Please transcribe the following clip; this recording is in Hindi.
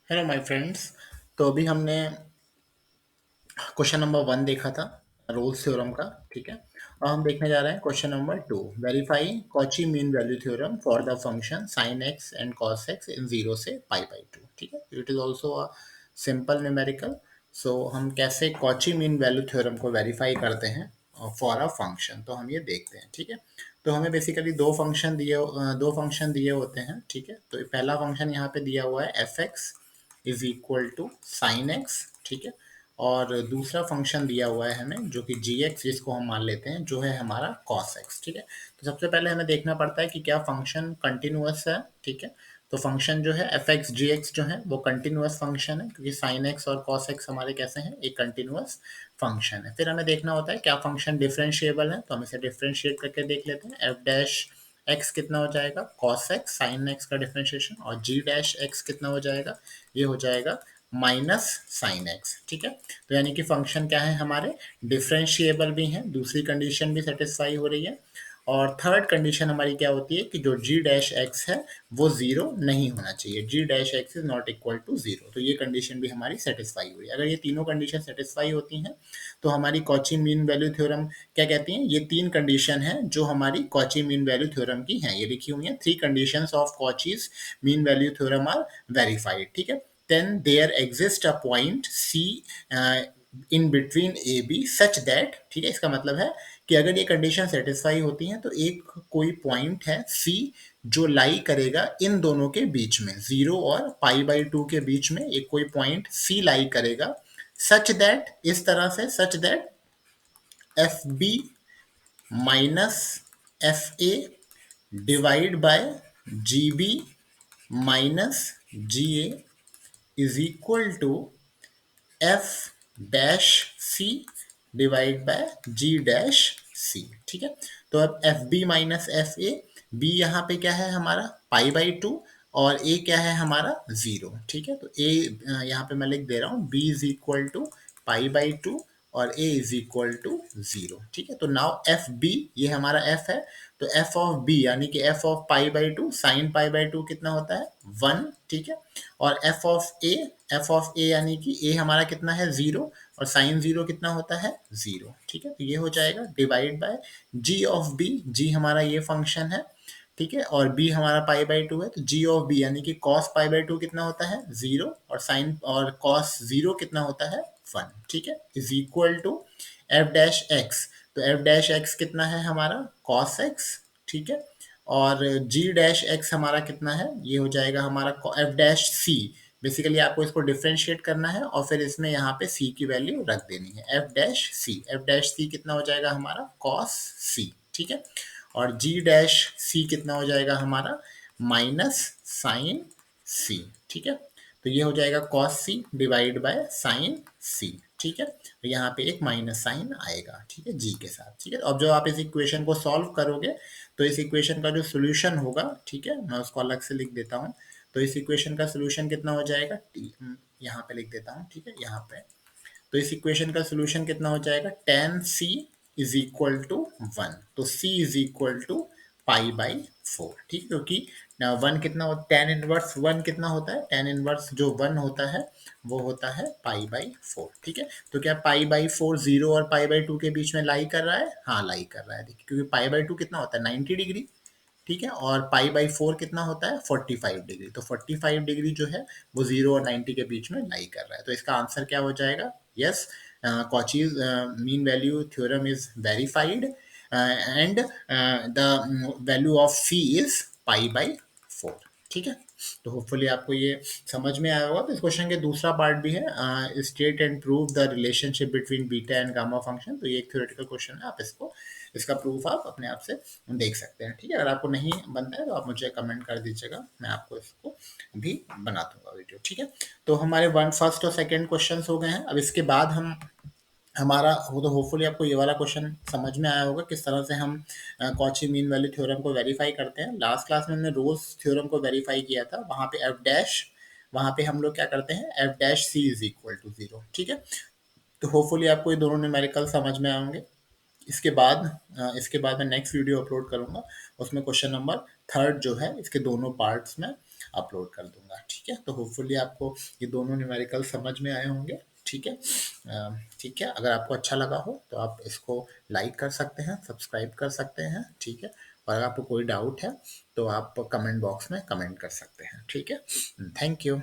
Hello my friends. तो अभी हमने क्वेश्चन नंबर 1 देखा था रोल्स थ्योरम का। ठीक है, और हम देखने जा रहे हैं question number 2, verify Cauchy mean value theorem for the function sine x and cos x in 0 से पाई बाई 2। ठीक है, it is also a simple numerical. So हम कैसे कॉची मीन वैल्यू थ्योरम को वेरीफाई करते हैं फॉर अ फंक्शन, तो हम ये देखते हैं। ठीक है, तो हमें बेसिकली दो फंक्शन दिए होते हैं। ठीक है, तो पहला फंक्शन यहाँ पे दिया हुआ है F X is equal to sine X. ठीक है, और दूसरा फंक्शन दिया हुआ है हमें जो कि जी एक्स, जिसको हम मान लेते हैं जो है हमारा कॉस एक्स। ठीक है, तो सबसे पहले हमें देखना पड़ता है कि क्या फंक्शन कंटिन्यूअस है। ठीक है, तो फंक्शन जो है एफ एक्स जी एक्स जो है वो कंटिन्यूअस फंक्शन है, क्योंकि साइन एक्स और कॉस एक्स हमारे कैसे हैं, एक कंटिन्यूअस फंक्शन है। फिर हमें देखना होता है क्या फंक्शन डिफरेंशिएबल है, तो हम इसे डिफरेंशिएट करके देख लेते हैं। एफ डैश एक्स कितना हो जाएगा, कॉस एक्स साइन एक्स का डिफरेंशिएशन, और जी डैश एक्स कितना हो जाएगा, ये हो जाएगा माइनस साइन एक्स। ठीक है, तो यानी कि फंक्शन क्या है हमारे, डिफरेंशिएबल भी हैं, दूसरी कंडीशन भी सेटिस्फाई हो रही है। और थर्ड कंडीशन हमारी क्या होती है कि जो जी डैश एक्स है वो जीरो नहीं होना चाहिए, g dash x is not equal to zero. तो ये कंडीशन भी हमारी सेटिस्फाई हुई। अगर ये तीनों कंडीशन सेटिस्फाई होती हैं तो हमारी कॉची मीन वैल्यू थ्योरम क्या कहती हैं, ये तीन कंडीशन है जो हमारी कॉची मीन वैल्यू थ्योरम की हैं। ये लिखी हुई हैं, three conditions of Cauchy's mean value theorem are verified. ठीक है, then there exists a point C in between A B such that, ठीक है, इसका मतलब है कि अगर ये कंडीशन सेटिस्फाई होती हैं तो एक कोई पॉइंट है C जो लाई करेगा इन दोनों के बीच में, 0 और पाई बाई 2 के बीच में एक कोई पॉइंट C लाई करेगा, सच दैट, इस तरह से, such that f b minus f a divide by g b minus g a is equal to F dash c divide by g dash c. ठीक है, तो अब f b minus f a, b यहाँ पे क्या है हमारा पाई बाई 2, और ए क्या है हमारा जीरो। ठीक है, तो ए यहाँ पे मैं लिख दे रहा हूँ, B is equal to pi by 2 और A is equal to zero. ठीक है, तो नाउ एफ बी, ये हमारा एफ है, तो एफ ऑफ बी यानी कि F of pi by 2 sine pi by 2 कितना होता है, 1। ठीक है, और एफ ऑफ ए यानी कि ए हमारा कितना है, जीरो, और साइन जीरो कितना होता है, जीरो। ठीक है, तो ये हो जाएगा divide by g of b, g हमारा ये फंक्शन है। ठीक है, और बी हमारा पाई बाई 2 है, तो जी ऑफ बी यानी कि कॉस पाई बाई 2 कितना होता है, जीरो, और साइन और कॉस जीरो कितना होता है, 1। ठीक है, is equal to F dash X, तो एफ डैश एक्स कितना है हमारा, कॉस एक्स। ठीक है, और जी डैश एक्स हमारा कितना है, ये हो जाएगा हमारा एफ डैश सी। बेसिकली आपको इसको डिफ्रेंशिएट करना है और फिर इसमें यहाँ पे सी की वैल्यू रख देनी है, एफ डैश सी। एफ डैश सी कितना हो जाएगा हमारा, कॉस सी। ठीक है, और जी डैश सी कितना हो जाएगा हमारा, माइनस साइन सी। ठीक है, तो ये हो जाएगा cos c divide by sine c. ठीक है, तो यहाँ पे एक माइनस साइन आएगा। ठीक है, जी के साथ। ठीक है, अब जो आप इस इक्वेशन को सॉल्व करोगे तो इस इक्वेशन का जो सोल्यूशन होगा, ठीक है, मैं उसको अलग से लिख देता हूँ। तो इस इक्वेशन का सोल्यूशन कितना हो जाएगा, यहाँ पे लिख देता हूँ। ठीक है, यहाँ पे, तो इस इक्वेशन का सोल्यूशन कितना हो जाएगा, tan c is equal to 1, तो c is equal to pi by 4। ठीक है, क्योंकि वन कितना हो, टेन इनवर्स वन कितना होता है, टेन इनवर्स जो वन होता है वो होता है पाई बाई 4। ठीक है, तो क्या पाई बाई 4 जीरो और पाई बाई 2 के बीच में लाई कर रहा है, हाँ लाई कर रहा है। देखिए, क्योंकि पाई बाई 2 कितना होता है, 90 डिग्री। ठीक है, और पाई बाई 4 कितना होता है, 45 डिग्री। तो 45 डिग्री जो है वो 0 और 90 के बीच में लाई कर रहा है। तो इसका आंसर क्या हो जाएगा, yes, Cauchy's mean value theorem is verified and the value of C is pi by 4। ठीक है, तो होपफुली आपको ये समझ में आया होगा। तो इस क्वेश्चन के दूसरा पार्ट भी है, state and prove the relationship between beta and gamma function. तो ये एक थ्योरेटिकल क्वेश्चन है, आप इसको, इसका प्रूफ आप अपने आप से देख सकते हैं। ठीक है, अगर आपको नहीं बनता है तो आप मुझे कमेंट कर दीजिएगा, मैं आपको इसको भी बना दूंगा वीडियो। ठीक है, तो हमारे वन फर्स्ट और सेकंड क्वेश्चंस हो गए हैं। अब इसके बाद हम हमारा हो, तो होपफुली आपको ये वाला क्वेश्चन समझ में आया होगा किस तरह से हम कॉची मीन वैल्यू थ्योरम को वेरीफाई करते हैं। लास्ट क्लास में हमने रोल्स थ्योरम को वेरीफाई किया था, वहां पे एफ डैश, वहां पे हम लोग क्या करते हैं, F dash C is equal to zero. ठीक है, तो होपफुली आपको ये दोनों न्यूमेरिकल समझ में आएंगे। इसके बाद मैं नेक्स्ट वीडियो अपलोड करूंगा, उसमें क्वेश्चन नंबर थर्ड जो है इसके दोनों पार्ट्स में अपलोड कर दूंगा। ठीक है, तो होपफुली आपको ये दोनों न्यूमेरिकल समझ में आए होंगे। ठीक है, ठीक है, अगर आपको अच्छा लगा हो तो आप इसको लाइक कर सकते हैं, सब्सक्राइब कर सकते हैं। ठीक है, और अगर आपको कोई डाउट है तो आप कमेंट बॉक्स में कमेंट कर सकते हैं। ठीक है, थैंक यू।